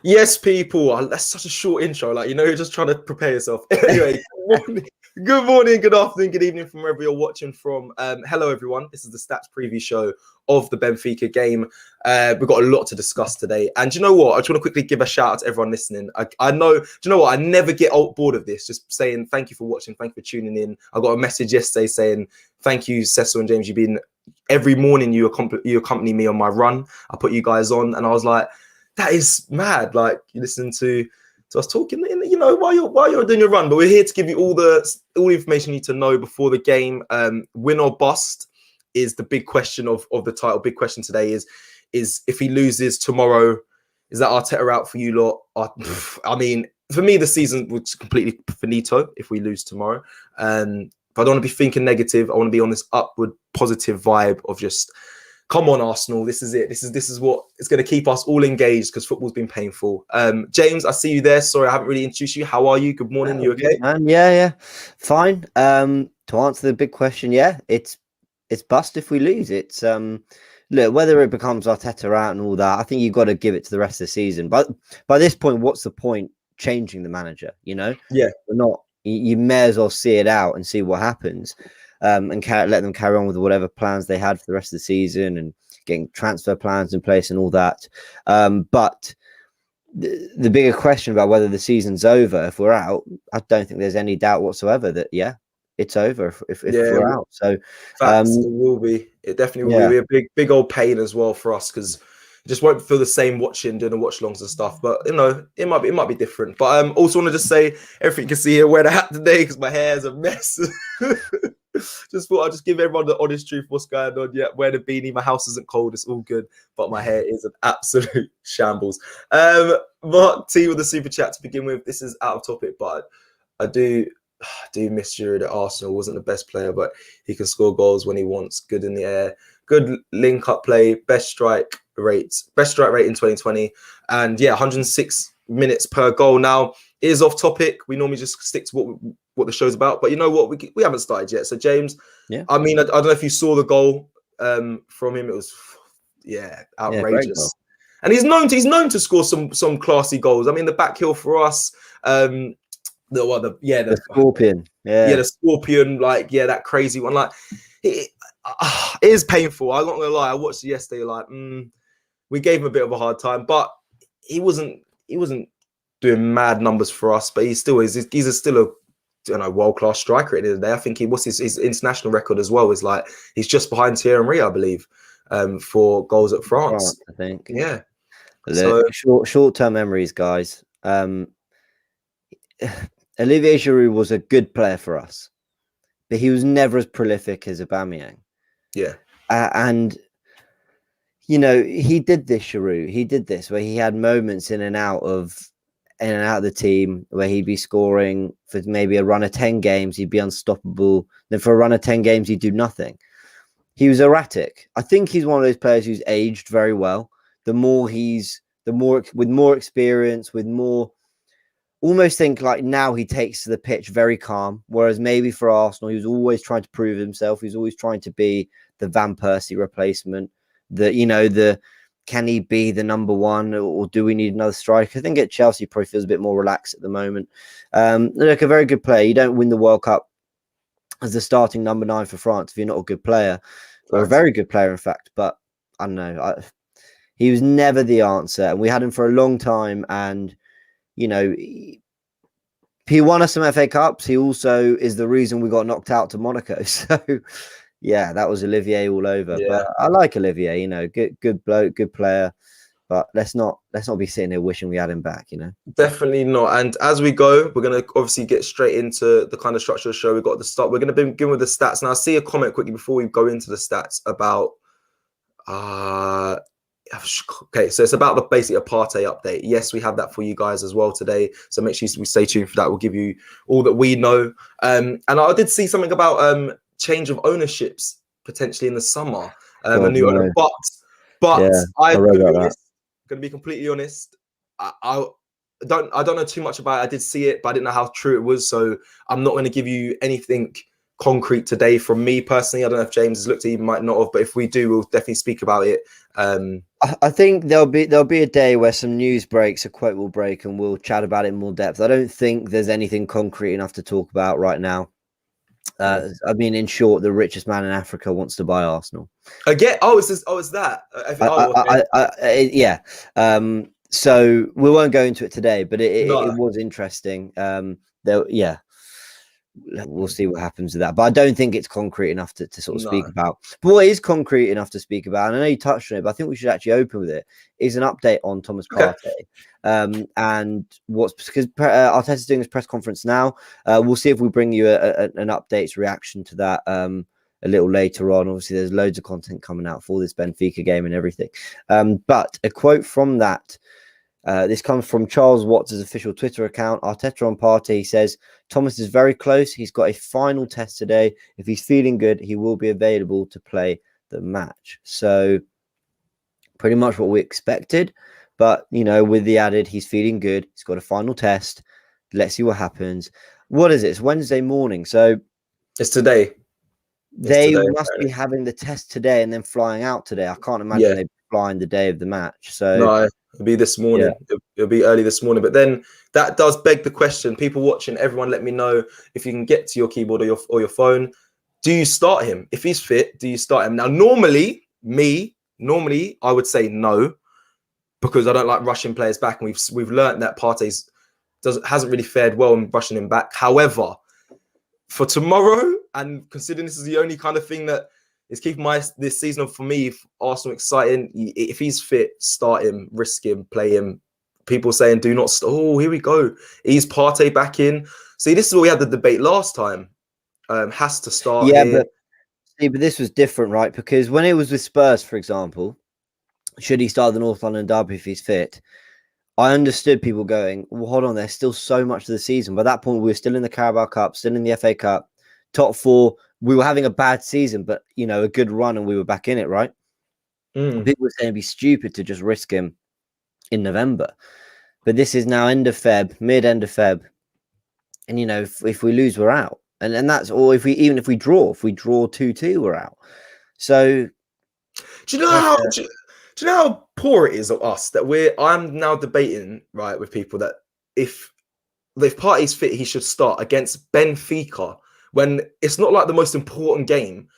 Yes, people. That's such a short intro. Like, you're just trying to prepare yourself. Anyway, good morning, good afternoon, good evening from wherever you're watching from. Hello, everyone. This is the stats preview show of the Benfica game. We've got a lot to discuss today. And do you know what? I just want to quickly give a shout out to everyone listening. I know, do you know what? I never get bored of this. Just saying thank you for watching. Thank you for tuning in. I got a message yesterday saying, thank you, Cecil and James. You've been, every morning you accompany me on my run. I put you guys on and I was like, that is mad. Like, you listen to us talking, while you're doing your run. But we're here to give you all the information you need to know before the game. Win or bust is the big question of the title. Big question today is if he loses tomorrow, is that Arteta out for you lot? I mean, for me, the season was completely finito if we lose tomorrow. But I don't want to be thinking negative. I want to be on this upward positive vibe of just, come on, Arsenal. This is it. This is what is going to keep us all engaged because football's been painful. James, I see you there. Sorry, I haven't really introduced you. How are you? Good morning. You okay? Yeah. Fine. To answer the big question, yeah, it's bust if we lose. It's look, whether it becomes Arteta out and all that, I think you've got to give it to the rest of the season. But by this point, what's the point changing the manager? Yeah. We're not. You may as well see it out and see what happens. And let them carry on with whatever plans they had for the rest of the season and getting transfer plans in place and all that. But the bigger question about whether the season's over if we're out, I don't think there's any doubt whatsoever that, it's over if we're out. So facts, it will be. It definitely will be a big old pain as well for us because it just won't feel the same doing the watch longs and stuff. But it might be different. But I also want to just say everything you can see here, wear the hat today because my hair is a mess. Just thought I'd just give everyone the honest truth what's going on. Yeah, wear the beanie. My house isn't cold. It's all good. But my hair is an absolute shambles. Mark T with the super chat to begin with. This is out of topic, but I do miss Giroud at Arsenal. Wasn't the best player, but he can score goals when he wants. Good in the air. Good link-up play. Best strike rate in 2020. And 106 minutes per goal. Now, it is off topic. We normally just stick to what the show's about. But you know what? We haven't started yet. So, James, I mean, I don't know if you saw the goal from him. It was, outrageous. And he's known to score some classy goals. I mean, the back heel for us, the Scorpion. The Scorpion, that crazy one. Like, it is painful. I'm not going to lie. I watched it yesterday, we gave him a bit of a hard time, but he wasn't doing mad numbers for us, but he still is. He's still a world-class striker at the end of the day. I think his international record as well is he's just behind Thierry Henry, I believe, for goals at France. I think. Yeah. So short-term memories, guys. Olivier Giroud was a good player for us, but he was never as prolific as Aubameyang. Yeah. And he did this, Giroud. He did this where he had moments in and out of the team where he'd be scoring for maybe a run of 10 games, he'd be unstoppable. Then for a run of 10 games, he'd do nothing. He was erratic. I think he's one of those players who's aged very well. With more experience, with more, almost think now he takes to the pitch very calm. Whereas maybe for Arsenal, he was always trying to prove himself. He was always trying to be the Van Persie replacement. Can he be the number one, or do we need another striker? I think at Chelsea probably feels a bit more relaxed at the moment. Look, a very good player. You don't win the World Cup as the starting number 9 for France if you're not a good player, or a very good player, in fact. But I don't know. He was never the answer, and we had him for a long time. And he won us some FA Cups. He also is the reason we got knocked out to Monaco. So. Yeah, that was Olivier all over. Yeah. But I like Olivier, good bloke, good player. But let's not be sitting here wishing we had him back, Definitely not. And as we go, we're going to obviously get straight into the kind of structure of the show. We've got the start. We're going to begin with the stats. Now, I see a comment quickly before we go into the stats about okay, so it's about basically a Partey update. Yes, we have that for you guys as well today. So make sure we stay tuned for that. We'll give you all that we know. And I did see something about change of ownerships potentially in the summer, a new owner, but I'm going to be completely honest. I don't know too much about it. I did see it, but I didn't know how true it was, so I'm not going to give you anything concrete today from me personally. I don't know if James has looked at it, he might not have, but if we do, we'll definitely speak about it. I think there'll be a day where some news breaks, a quote will break, and we'll chat about it in more depth. I don't think there's anything concrete enough to talk about right now. I mean, in short, the richest man in Africa wants to buy Arsenal. Again, it's that. Okay. Yeah. So we won't go into it today, but it No. was interesting. Yeah. We'll see what happens with that, but I don't think it's concrete enough to sort of speak about. But what is concrete enough to speak about, and I know you touched on it, but I think we should actually open with it, is an update on Thomas Partey. And what's because Arteta's doing his press conference now. We'll see if we bring you an updates reaction to that a little later on. Obviously, there's loads of content coming out for this Benfica game and everything. But a quote from that. This comes from Charles Watts' official Twitter account. Arteta on Partey says, Thomas is very close. He's got a final test today. If he's feeling good, he will be available to play the match. So pretty much what we expected. But, you know, with the added, he's feeling good. He's got a final test. Let's see what happens. What is it? It's Wednesday morning. So it's today. They must be having the test today and then flying out today. I can't imagine they'd be flying the day of the match. So no. It'll be this morning. Yeah. It'll be early this morning. But then that does beg the question. People watching, everyone, let me know if you can get to your keyboard or your phone. Do you start him? If he's fit, do you start him? Now, normally, I would say no, because I don't like rushing players back, and we've learned that Partey hasn't really fared well in rushing him back. However, for tomorrow, and considering this is the only kind of thing that is keeping this season for me, Arsenal exciting. If he's fit, start him, risk him, play him. People saying do not. Oh, here we go. He's Partey back in. See, this is what we had the debate last time. Has to start. Yeah, here. but this was different, right? Because when it was with Spurs, for example, should he start the North London derby if he's fit? I understood people going, well, hold on, there's still so much of the season. By that point, we were still in the Carabao Cup, still in the FA Cup, top four. We were having a bad season, but, you know, a good run, and we were back in it, right? People were saying it'd be stupid to just risk him in November. But this is now end of Feb, mid-end of Feb. And, you know, if we lose, we're out. And that's all. Even if we draw 2-2, we're out. So do you know how poor it is of us that I'm now debating, right, with people that if Partey's fit, he should start against Benfica, when it's not like the most important game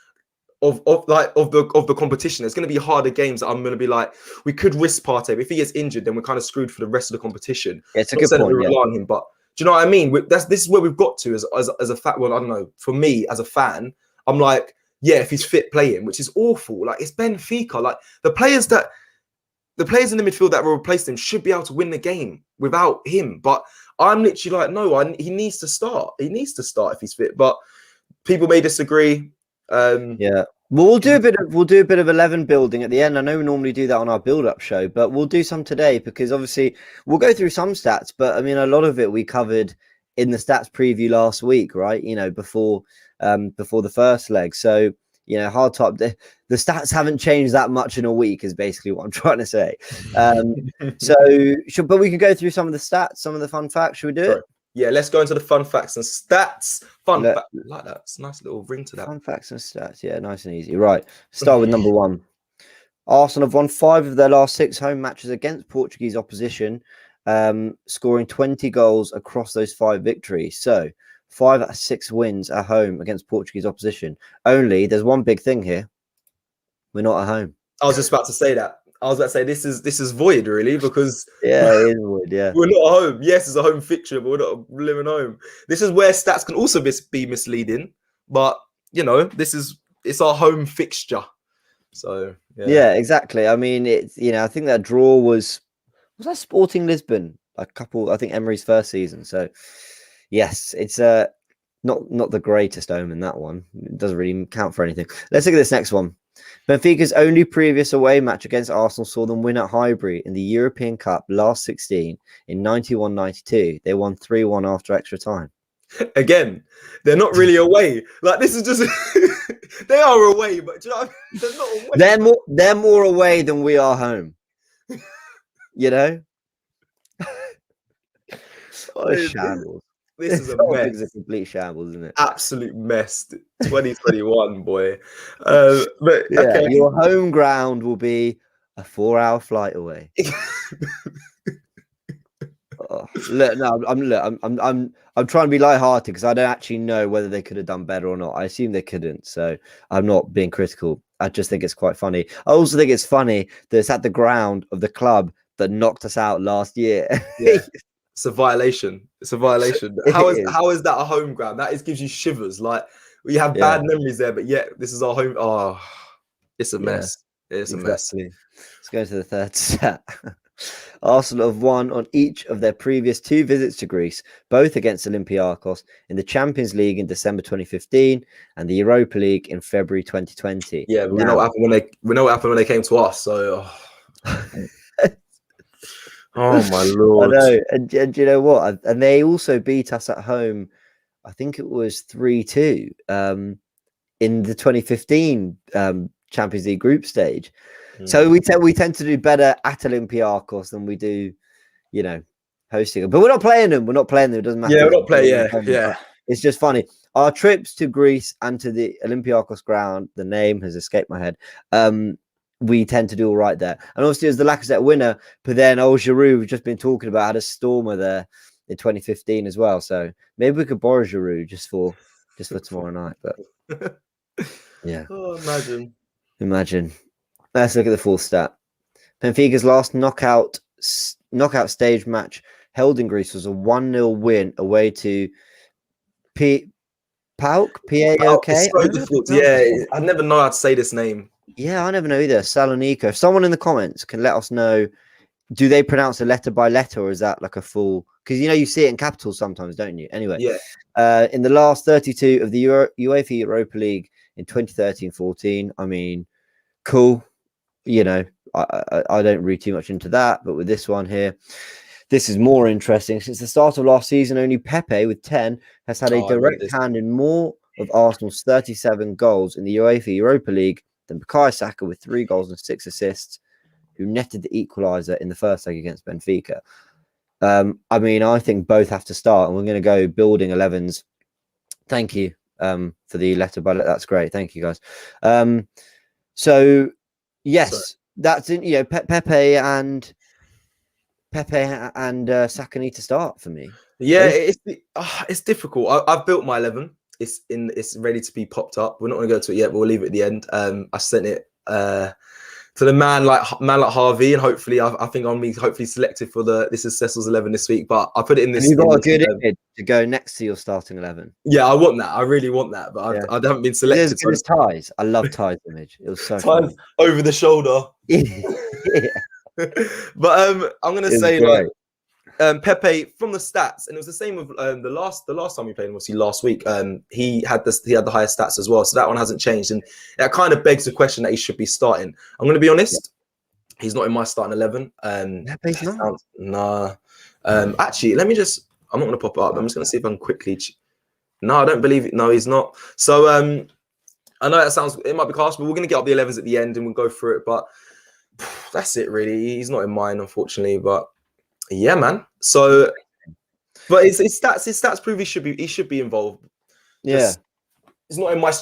of the competition. It's going to be harder games that I'm going to be like, we could risk Partey, but if he gets injured, then we're kind of screwed for the rest of the competition. Yeah, it's a good point. Rely on him, but do you know what I mean? This is where we've got to as a fact. Well, I don't know. For me as a fan, I'm like, yeah, if he's fit, play him, which is awful. Like, it's Benfica. Like, the players in the midfield that will replace him should be able to win the game without him. But I'm literally like, no, he needs to start. He needs to start if he's fit. But people may disagree. Yeah. We'll do a bit of 11 building at the end. I know we normally do that on our build-up show, but we'll do some today because obviously we'll go through some stats. But I mean, a lot of it we covered in the stats preview last week, right? You know, before the first leg. So, you know, hard top. The stats haven't changed that much in a week, is basically what I'm trying to say. But we can go through some of the stats, some of the fun facts. Should we do it? Yeah, let's go into the fun facts and stats. Like that. It's a nice little ring to that. Fun facts and stats. Yeah, nice and easy. Right. Start with number one. Arsenal have won 5 of their last 6 home matches against Portuguese opposition, scoring 20 goals across those 5 victories. So 5 out of 6 wins at home against Portuguese opposition. Only there's one big thing here. We're not at home. I was just about to say that. I was about to say this is void, really, because yeah, it is void. Yeah, we're not at home. Yes, it's a home fixture, but we're not living home. This is where stats can also be misleading. But you know, it's our home fixture. So yeah, exactly. I mean, it's, you know, I think that draw was that Sporting Lisbon, I think Emery's first season. So yes, it's not the greatest omen, that one. It doesn't really count for anything. Let's look at this next one. Benfica's only previous away match against Arsenal saw them win at Highbury in the European Cup last 16 in 91-92. They won 3-1 after extra time. Again, they're not really away. Like, this is just they are away, but do you know what I mean? They're not away. They're more away than we are home. You know? What a shambles. This is a whole mess. thing's a complete shambles, isn't it? Absolute mess. 2021, boy. But Yeah, okay. your home ground will be a 4-hour flight away. Oh, look, no, I'm trying to be lighthearted because I don't actually know whether they could have done better or not. I assume they couldn't, so I'm not being critical. I just think it's quite funny. I also think it's funny that it's at the ground of the club that knocked us out last year. Yeah. It's a violation. It's a violation. It How is is. how is that a home ground? That gives you shivers. Like we have Yeah, bad memories there, but yet this is our home. Oh, it's a yeah, mess. It's a mess. exactly. Let's go to the third stat. Arsenal have won on each of their previous 2 visits to Greece, both against Olympiacos in the Champions League in December 2015 and the Europa League in February 2020. Yeah, but we know what happened when they came to us. So, oh my I lord. know, and you know what? And they also beat us at home. I think it was 3-2 in the 2015 Champions League group stage. So we tend to do better at Olympiacos than we do, hosting them. But we're not playing them. We're not playing them. It doesn't matter. Yeah, we're not playing. Yeah. It's just funny. Our trips to Greece and to the Olympiacos ground, the name has escaped my head. We tend to do all right there. And obviously, as the Lacazette winner, but then Giroud, we've just been talking about, had a stormer there in 2015 as well. So maybe we could borrow Giroud just for tomorrow night. But yeah, imagine. Let's look at the full stat. Benfica's last knockout stage match held in Greece was a 1-0 win away to PAOK. PAOK. It's so difficult. Yeah, I never know how to say this name. Yeah, I never know either. Salonika. If someone in the comments can let us know, do they pronounce it letter by letter, or is that like a full? Because you see it in capitals sometimes, don't you? Anyway, yeah. In the last 32 of the UEFA Europa League in 2013-14, I mean, cool. I don't read too much into that, but with this one here, this is more interesting. Since the start of last season, only Pepe with 10 has had a direct hand in more of Arsenal's 37 goals in the UEFA Europa League than Bukayo Saka with 3 goals and 6 assists, who netted the equaliser in the first leg against Benfica. I mean, I think both have to start, and we're going to go building 11s. Thank you for the letter by letter. That's great. Thank you, guys. So yes, that's in. Pepe and Saka need to start for me. Yeah, it's difficult. I've built my 11. It's ready to be popped up. We're not going to go to it yet, but we'll leave it at the end. I sent it to the man like Harvey, and hopefully I think I'm hopefully selected for this is Cecil's 11 this week. But I put it in this. You've got a good image to go next to your starting 11. Yeah, I want that. I really want that, but I haven't been selected. As good as Ty's. I love Ty's image. It was so Ty's over the shoulder. Yeah. But I'm gonna say great. Pepe from the stats, and it was the same with the last time we played him, obviously last week. He had the highest stats as well, so that one hasn't changed, and that kind of begs the question that he should be starting. I'm going to be honest, he's not in my starting 11. Pepe's not. Nah. Actually, let me just. I'm not going to pop it up. I'm just going to see if I can quickly. No, I don't believe it. No, he's not. So I know that it might be harsh, but we're going to get up the 11s at the end and we'll go through it. But that's it, really. He's not in mine, unfortunately, but. Yeah, man. So, but his stats prove he should be involved. Yeah, it's not in my.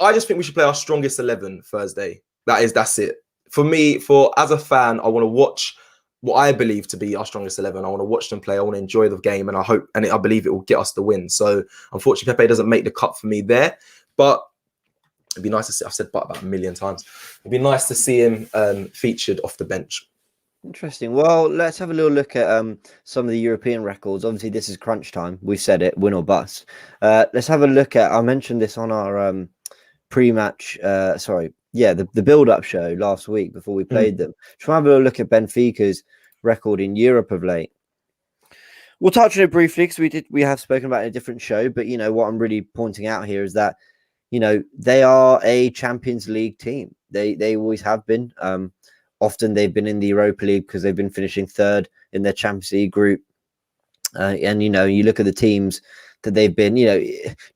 I just think we should play our strongest 11 Thursday. That's it for me. As a fan, I want to watch what I believe to be our strongest 11. I want to watch them play. I want to enjoy the game, and I believe it will get us the win. So, unfortunately, Pepe doesn't make the cut for me there, but. It'd be nice to see. I've said but about a million times. It'd be nice to see him featured off the bench. Interesting. Well, let's have a little look at some of the European records. Obviously, this is crunch time. We've said it, win or bust. Let's have a look at. I mentioned this on our pre-match. The build-up show last week before we played them. Try and have a little look at Benfica's record in Europe of late. We'll touch on it briefly because we have spoken about it in a different show. But what I'm really pointing out here is that they are a Champions League team. They always have been. Often they've been in the Europa League because they've been finishing third in their Champions League group. And, you look at the teams that they've been,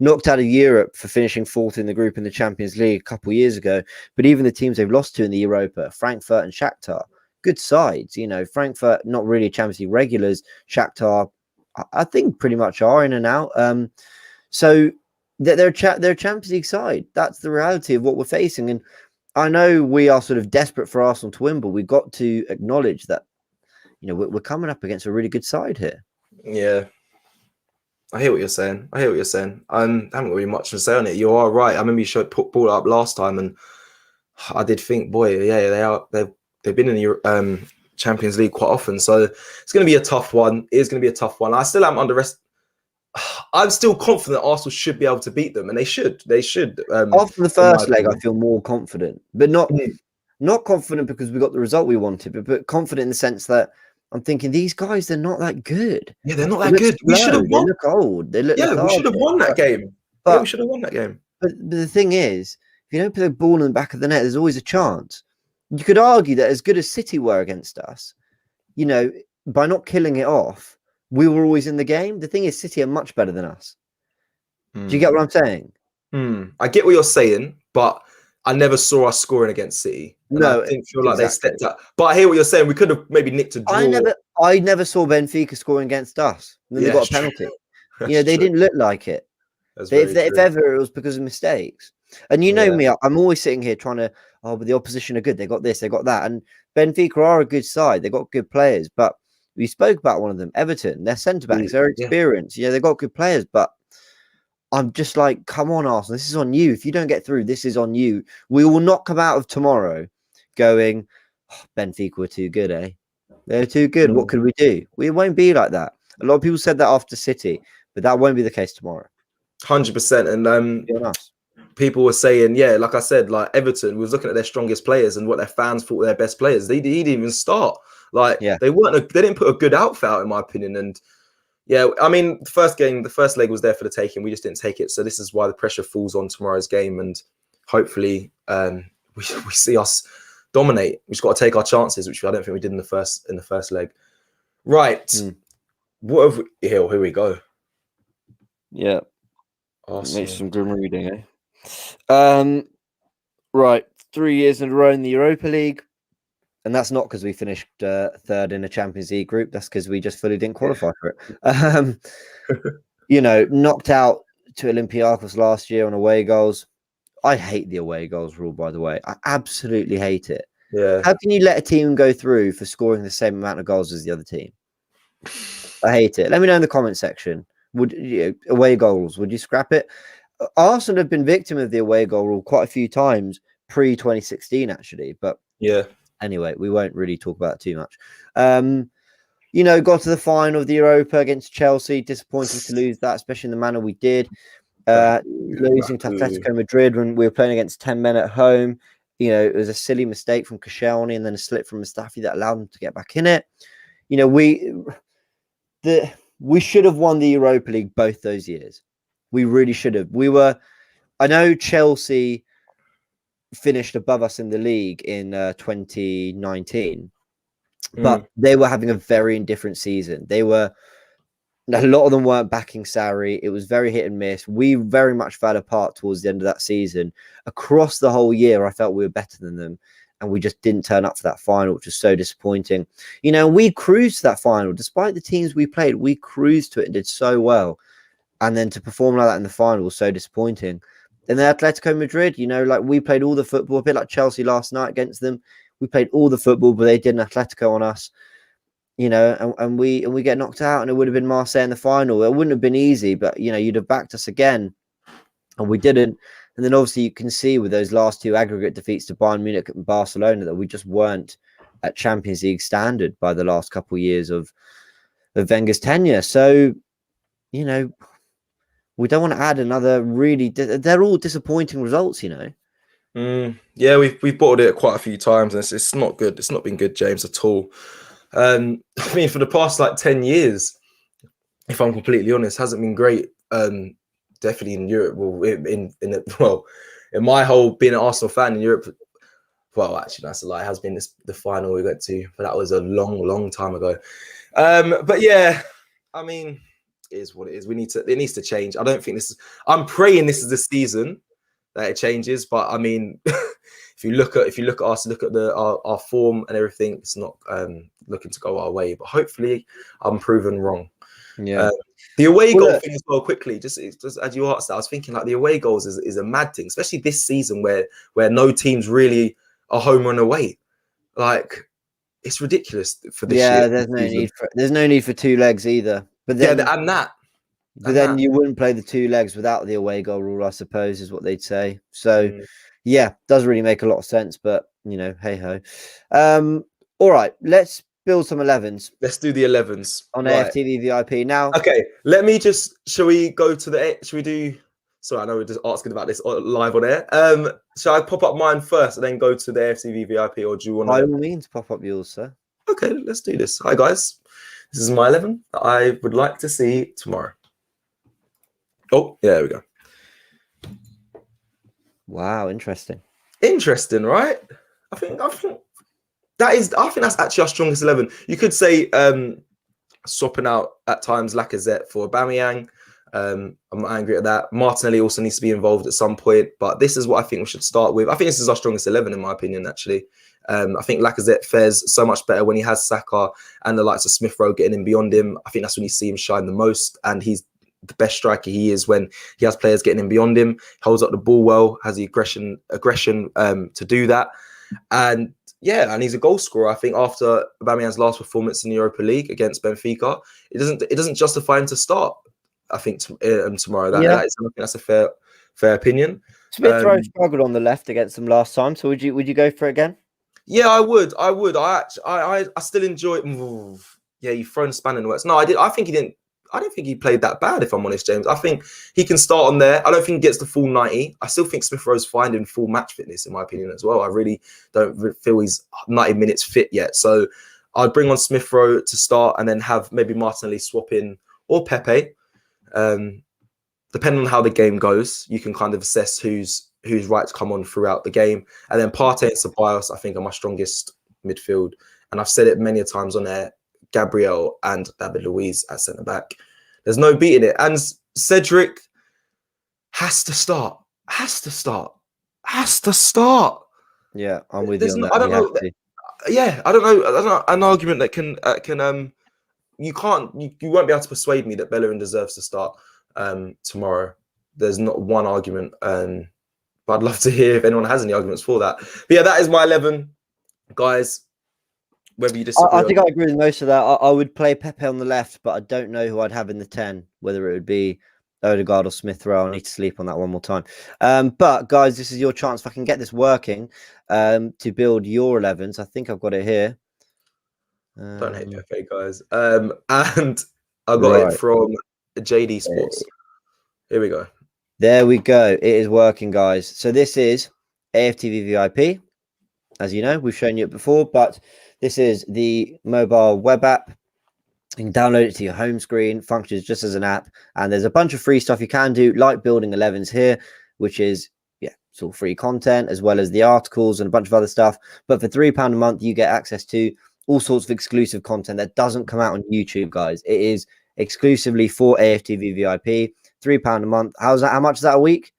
knocked out of Europe for finishing fourth in the group in the Champions League a couple of years ago. But even the teams they've lost to in the Europa, Frankfurt and Shakhtar, good sides. Frankfurt, not really Champions League regulars. Shakhtar, I think pretty much are in and out. So they're a Champions League side. That's the reality of what we're facing. And I know we are sort of desperate for Arsenal to win, but we've got to acknowledge that, you know, we're coming up against a really good side here. Yeah. I hear what you're saying. I haven't got really much to say on it. You are right. I remember you brought it up last time, and I did think, boy, yeah, they've been in the Champions League quite often, so it's going to be a tough one. It is going to be a tough one. I still am I'm still confident Arsenal should be able to beat them, and they should. After the first leg, I feel more confident, but not confident because we got the result we wanted, but confident in the sense that I'm thinking these guys, they're not that good. Yeah, they're not that good. We should have won. They look old. They look lethargic. We should have won that game. Yeah, we should have won that game. But the thing is, if you don't put the ball in the back of the net, there's always a chance. You could argue that as good as City were against us, you know, by not killing it off, we were always in the game. The thing is, City are much better than us. Do you get what I'm saying? I get what you're saying, but I never saw us scoring against City. No, I didn't feel like they stepped up. But I hear what you're saying. We could have maybe nicked a draw. I never saw Benfica scoring against us. And then they got a penalty. You know, they didn't look like it. If ever, it was because of mistakes. And you know me, I'm always sitting here trying to, but the opposition are good. They got this, they got that. And Benfica are a good side. They got good players. But we spoke about one of them, Everton. Their centre backs, they're experienced. Yeah, they got good players. But I'm just like, come on, Arsenal. This is on you. If you don't get through, this is on you. We will not come out of tomorrow going, Benfica were too good, eh? They're too good. What could we do? We won't be like that. A lot of people said that after City, but that won't be the case tomorrow. 100%. And people were saying, like I said, like Everton was looking at their strongest players and what their fans thought were their best players. They didn't even start. Like they didn't put a good outfit out, in my opinion. And yeah, I mean, the first leg was there for the taking. We just didn't take it. So this is why the pressure falls on tomorrow's game, and hopefully we see us dominate. We just got to take our chances, which I don't think we did in the first leg. Right. What have we? Here we go. Yeah. Awesome. Make some grim reading, eh? Right. 3 years in a row in the Europa League. And that's not because we finished third in a Champions League group. That's because we just fully didn't qualify for it. You know, knocked out to Olympiacos last year on away goals. I hate the away goals rule, by the way. I absolutely hate it. Yeah. How can you let a team go through for scoring the same amount of goals as the other team? I hate it. Let me know in the comment section. Away goals, would you scrap it? Arsenal have been victim of the away goal rule quite a few times pre-2016, actually. But yeah. Anyway, we won't really talk about it too much. You know, got to the final of the Europa against Chelsea. Disappointing to lose that, especially in the manner we did. Losing to Atletico Madrid when we were playing against 10 men at home. You know, it was a silly mistake from Koscielny and then a slip from Mustafi that allowed him to get back in it. You know, we should have won the Europa League both those years. We really should have. I know Chelsea finished above us in the league in 2019, but they were having a very indifferent season. A lot of them weren't backing Sarri. It was very hit and miss. We very much fell apart towards the end of that season. Across the whole year, I felt we were better than them, and we just didn't turn up for that final, which was so disappointing. You know, we cruised to that final. Despite the teams we played, we cruised to it and did so well. And then to perform like that in the final was so disappointing. And then Atletico Madrid, you know, like we played all the football, a bit like Chelsea last night against them. We played all the football, but they did an Atletico on us, you know, and we get knocked out, and it would have been Marseille in the final. It wouldn't have been easy, but, you know, you'd have backed us again, and we didn't. And then obviously you can see with those last two aggregate defeats to Bayern Munich and Barcelona that we just weren't at Champions League standard by the last couple of years of Wenger's tenure. So, you know, we don't want to add another they're all disappointing results, you know. Yeah, we've bottled it quite a few times, and it's not good. It's not been good, James, at all. I mean, for the past like 10 years, if I'm completely honest, hasn't been great. Definitely in Europe. Well, in my whole being an Arsenal fan in Europe. Well, actually, that's a lie. It has been the final we went to, but that was a long time ago. But yeah, I mean, it is what it is. It needs to change. I don't think I'm praying this is the season that it changes. But I mean, if you look at us, look at our form and everything, it's not looking to go our way. But hopefully, I'm proven wrong. Yeah. The away Well, goal look, thing as well, quickly, just as you asked that, I was thinking like the away goals is a mad thing, especially this season where no teams really are home and away. Like, it's ridiculous for this year. yeah, there's no need for two legs either. But Yeah, then you wouldn't play the two legs without the away goal rule, I suppose, is what they'd say. So yeah, does really make a lot of sense, but hey ho. All right, let's build some 11s. Let's do the 11s on right. AFTV VIP now. Okay, let me just. Shall we go to the? Shall we do? Sorry, I know we're just asking about this live on air. Shall I pop up mine first and then go to the AFTV VIP, or do you want to? By all means, pop up yours, sir. Okay, let's do this. Hi guys, this is my 11 that I would like to see tomorrow. Oh, yeah, there we go. Wow, interesting. Interesting, right? I think that's actually our strongest 11. You could say swapping out at times Lacazette for Aubameyang. I'm not angry at that. Martinelli also needs to be involved at some point, but this is what I think we should start with. I think this is our strongest 11 in my opinion, actually. I think Lacazette fares so much better when he has Saka and the likes of Smith Rowe getting in beyond him. I think that's when you see him shine the most, and he's the best striker he is when he has players getting in beyond him, holds up the ball well, has the aggression to do that. And yeah, and he's a goal scorer. I think after Aubameyang's last performance in the Europa League against Benfica, it doesn't justify him to start. I think tomorrow. That's a fair opinion. Smith Rowe struggled on the left against them last time, so would you go for it again? Yeah, I would. I still enjoy. Yeah, you've thrown a spanner in the works. No, I did. I don't think he played that bad, if I'm honest, James. I think he can start on there. I don't think he gets the full 90. I still think Smith Rowe's finding full match fitness, in my opinion, as well. I really don't feel he's 90 minutes fit yet. So I'd bring on Smith Rowe to start and then have maybe Martinelli swap in or Pepe. Depending on how the game goes, you can kind of assess who's right to come on throughout the game. And then Partey and Ceballos, I think, are my strongest midfield. And I've said it many a times on air. Gabriel and David Luiz at centre back. There's no beating it. And Cedric has to start. Yeah, I'm with you on that. I don't know. Yeah, I don't know. An argument that can you won't be able to persuade me that Bellerin deserves to start tomorrow. There's not one argument. But I'd love to hear if anyone has any arguments for that. But yeah, that is my 11, guys. Whether you disagree, I think I agree with most of that. I would play Pepe on the left, but I don't know who I'd have in the 10. Whether it would be Odegaard or Smith Rowe. I need to sleep on that one more time. But guys, this is your chance. If I can get this working, to build your 11s. I think I've got it here. Don't hate Pepe, guys. And I got it from JD Sports. Here we go. There we go. It is working, guys. So this is AFTV VIP. As you know, we've shown you it before, but this is the mobile web app. You can download it to your home screen, functions just as an app, and there's a bunch of free stuff you can do, like building 11s here, which is, it's all free content, as well as the articles and a bunch of other stuff. But for £3 a month, you get access to all sorts of exclusive content that doesn't come out on YouTube, guys. It is exclusively for AFTV VIP. £3 a month. How much is that a week?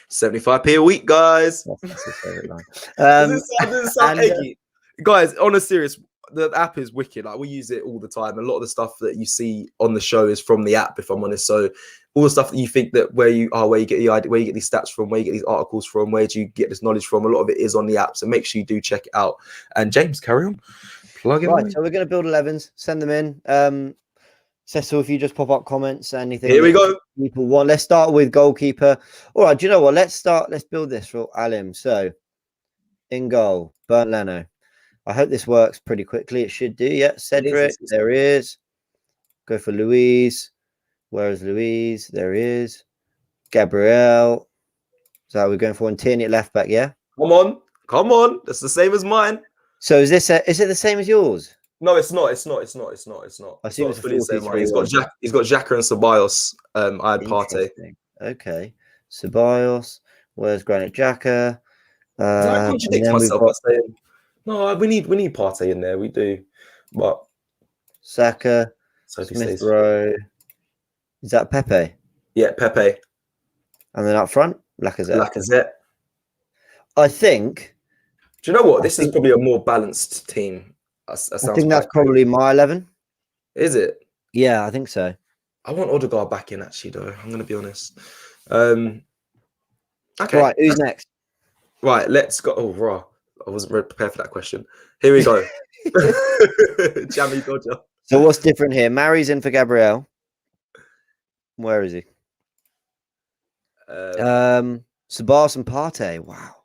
75p a week, guys. That's his favorite line. Does sound eggy? Guys, on a serious, the app is wicked. Like, we use it all the time. A lot of the stuff that you see on the show is from the app, if I'm honest. So all the stuff that you think that where you get the idea, where you get these stats from, where you get these articles from, where do you get this knowledge from, a lot of it is on the app. So make sure you do check it out. And James, carry on. Plug in. Right, so we're going to build 11s, send them in. Cecil, if you just pop up comments, anything. Here we go. People want. Let's start with goalkeeper. All right, do you know what? Let's build this for Alim. So in goal, Bernd Leno. I hope this works pretty quickly. It should do. Yeah, Cedric. There he is. Go for Luiz. Where is Luiz? There he is. Gabriel. So we're going for Tierney at left back. Yeah. Come on. That's the same as mine. So is it the same as yours? No, it's not. I assume it's fully the same. He's got Xhaka and Ceballos. I had Partey. Okay, Ceballos. Where's Granit Xhaka? I contradict myself by saying no. We need Partey in there. We do, but Saka, Smith Rowe. Is that Pepe? Yeah, Pepe. And then up front, Lacazette. I think. Do you know what? This is probably a more balanced team. I think that's probably my 11. Is it? Yeah, I think so. I want Odegaard back in, actually, though. I'm going to be honest. Okay. Right, who's next? Right, let's go. Oh, raw. I wasn't prepared for that question. Here we go. Jammy Dodger. So what's different here? Mary's in for Gabriel. Where is he? Sabas and Partey. Wow.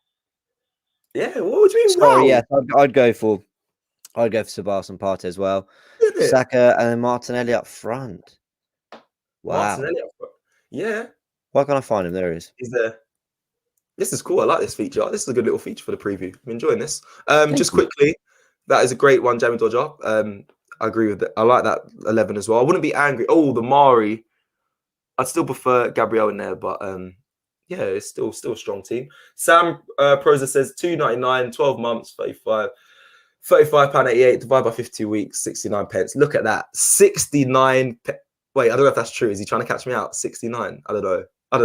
Yeah, what would you mean? Sorry, Wow. yeah, I'd go for Sabas and Partey as well. Isn't it? Saka and Martinelli up front. Wow. Martinelli. Yeah. Why can't I find him? There he is. He's there. This is cool. I like this feature. This is a good little feature for the preview. I'm enjoying this. Just quickly, that is a great one, Jamie Dodger. I agree with it. I like that 11 as well. I wouldn't be angry. Oh, the Mari. I'd still prefer Gabriel in there, but yeah, it's still a strong team. Sam Proza says £2.99, 12 months, 35. £35.88 divided by 52 weeks, 69 pence. Look at that. 69. Wait, I don't know if that's true. Is he trying to catch me out? 69. I don't know. I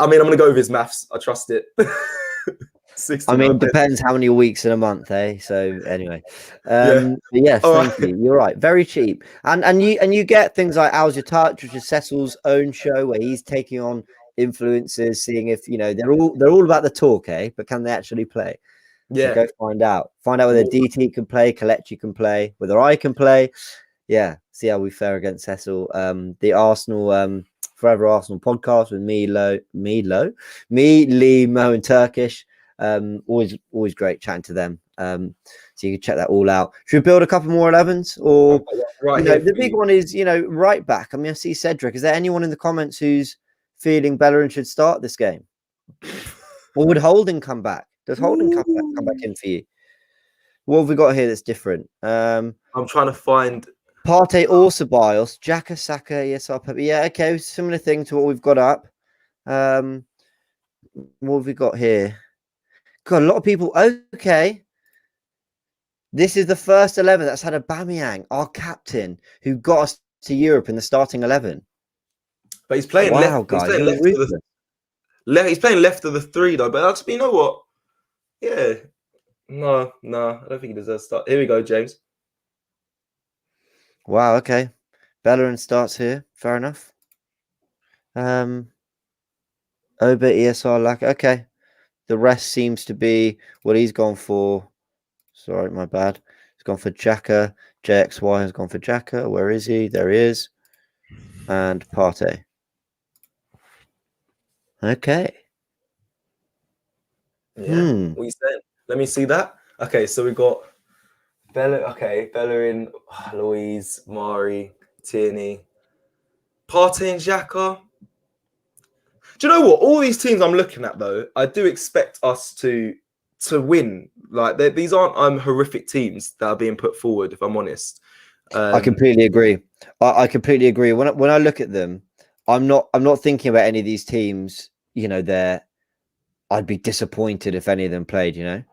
mean, I'm going to go with his maths. I trust it. I mean, it depends how many weeks in a month, eh? So anyway, yes, thank you. You're right, very cheap, and you get things like How's Your Touch, which is Cecil's own show where he's taking on influencers, seeing if they're all about the talk, eh? But can they actually play? Yeah, so go find out whether DT can play, Kelechi can play, whether I can play. Yeah, see how we fare against Cecil. The Arsenal Forever Arsenal podcast with me, Lee, Mo, and Turkish. Always great chatting to them. So you can check that all out. Should we build a couple more 11s? Or the big one is right back. I mean, I see Cedric. Is there anyone in the comments who's feeling Bellerin should start this game? Or would Holding come back? Does Holding come back in for you? What have we got here that's different? I'm trying to find Partey or Ceballos, Xhaka, Saka, yes, yeah, okay, similar thing to what we've got up. What have we got here? Got a lot of people. Okay, this is the first 11 that's had a Aubameyang, our captain, who got us to Europe in the starting 11. But he's playing left. Guys, he's playing left of the three though. But you know what? Yeah, no, I don't think he deserves to start. Here we go, James. Wow, okay. Bellerin starts here. Fair enough. Oba, ESR, like okay. The rest seems to be what he's gone for. Sorry, my bad. He's gone for Xhaka. JXY has gone for Xhaka. Where is he? There he is. And Partey. Okay. Yeah. What are you saying? Let me see that. Okay, so we got Bellerin, Louise, Mari, Tierney, Partey and Xhaka. Do you know what? All these teams I'm looking at, though, I do expect us to win. Like these aren't horrific teams that are being put forward. If I'm honest, I completely agree. I completely agree. When I look at them, I'm not thinking about any of these teams. I'd be disappointed if any of them played. I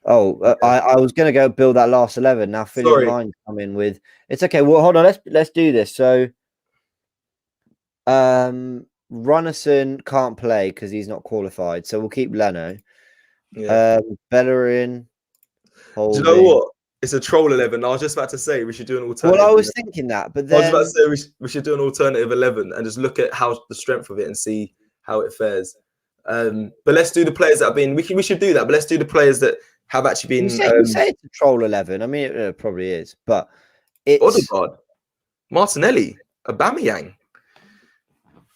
was going to go build that last 11. Now Philly's mind come in with it's okay. Well, hold on. Let's do this. So, Runnison can't play because he's not qualified. So we'll keep Leno. Yeah. Bellerin. Holding. Do you know what? It's a troll 11. I was just about to say we should do an alternative. Well, I was thinking that, but then I was about to say we should do an alternative 11 and just look at how the strength of it and see how it fares. But let's do the players that have been. We should do that. But let's do the players that have actually been. You say it's a troll 11. I mean, it probably is, but it's Odegaard, Martinelli, Aubameyang.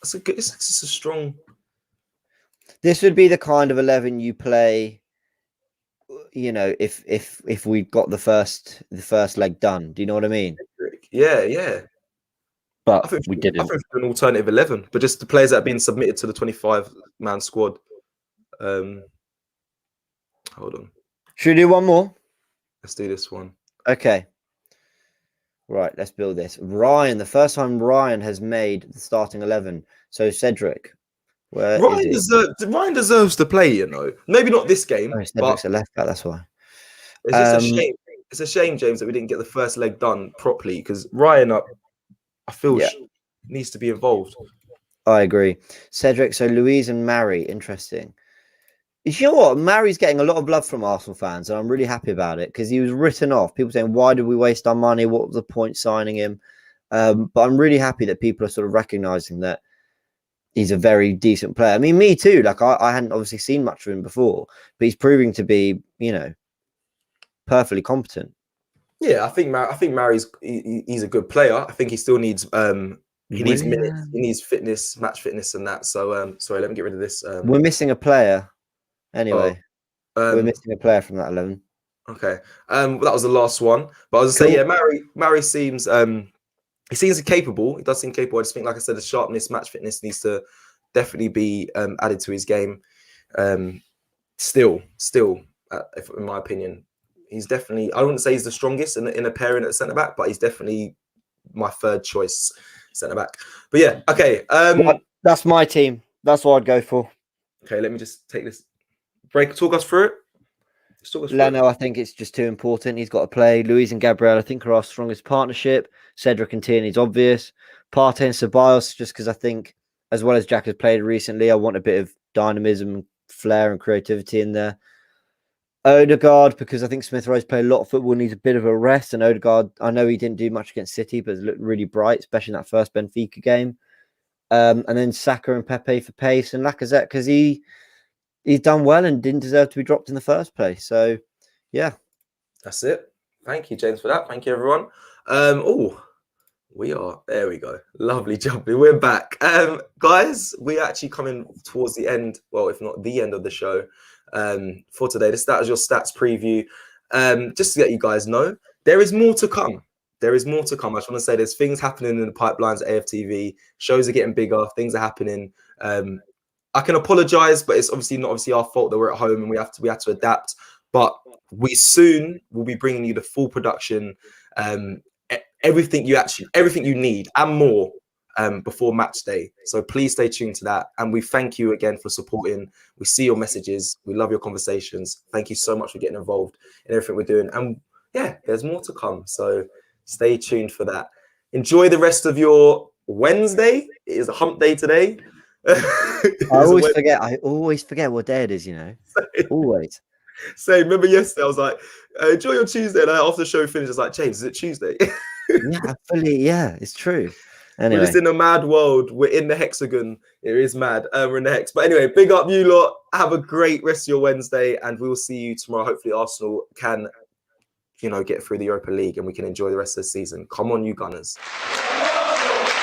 It's a strong. This would be the kind of 11 you play. If we got the first leg done, do you know what I mean? Yeah. But we didn't. I think we do an alternative 11, but just the players that have been submitted to the 25-man squad. Hold on. Should we do one more? Let's do this one. Okay. Right, let's build this. Ryan, the first time Ryan has made the starting 11. So Cedric, Ryan deserves to play, Maybe not this game. Oh, Cedric's a left back, that's why. It's just a shame. It's a shame, James, that we didn't get the first leg done properly because Ryan, I feel needs to be involved. I agree. Cedric, so Louise and Mary, interesting. You know what? Mary's getting a lot of love from Arsenal fans, and I'm really happy about it because he was written off. People saying, why did we waste our money? What was the point signing him? But I'm really happy that people are sort of recognizing that he's a very decent player. I mean, me too. Like I hadn't obviously seen much of him before, but he's proving to be, perfectly competent. Yeah, I think Mary's he's a good player. I think he still needs he needs minutes, he needs fitness, match fitness, and that. So sorry, let me get rid of this. We're missing a player. Anyway, we're missing a player from that 11. Okay. Well, that was the last one. But I was gonna say, yeah, Mary seems he seems capable. He does seem capable. I just think, like I said, the sharpness, match fitness needs to definitely be added to his game. Still, in my opinion, he's definitely, I wouldn't say he's the strongest in a pairing at centre back, but he's definitely my third choice centre back. But yeah, okay. That's my team. That's what I'd go for. Okay, let me just take this break. Talk us through it. Leno, I think it's just too important. He's got to play. Luis and Gabriel, I think, are our strongest partnership. Cedric and Tierney's obvious. Partey and Ceballos, just because I think, as well as Jack has played recently, I want a bit of dynamism and flair and creativity in there. Odegaard, because I think Smith Rowe's played a lot of football, needs a bit of a rest. And Odegaard, I know he didn't do much against City, but it looked really bright, especially in that first Benfica game. And then Saka and Pepe for pace, and Lacazette because he's done well and didn't deserve to be dropped in the first place. So, yeah. That's it. Thank you, James, for that. Thank you, everyone. There we go. Lovely jumping. We're back. Guys, we're actually coming towards the end, well, if not the end of the show for today. That was your stats preview. Just to let you guys know, there is more to come. There is more to come. I just want to say there's things happening in the pipelines at AFTV. Shows are getting bigger. Things are happening. I can apologize, but it's not our fault that we're at home and we had to adapt. But we soon will be bringing you the full production, everything you need and more before match day. So please stay tuned to that. And we thank you again for supporting. We see your messages. We love your conversations. Thank you so much for getting involved in everything we're doing. And yeah, there's more to come. So stay tuned for that. Enjoy the rest of your Wednesday. It is a hump day today. I always forget what day it is, always. Say, remember yesterday I was like, enjoy your Tuesday, and after the show finished, I was like, James, is it Tuesday? Yeah, it's true. Anyway, we're just in a mad world. We're in the hexagon. It is mad. We're in the hex. But anyway, big up you lot. Have a great rest of your Wednesday, and we'll see you tomorrow. Hopefully Arsenal can, get through the Europa League and we can enjoy the rest of the season. Come on, you Gunners.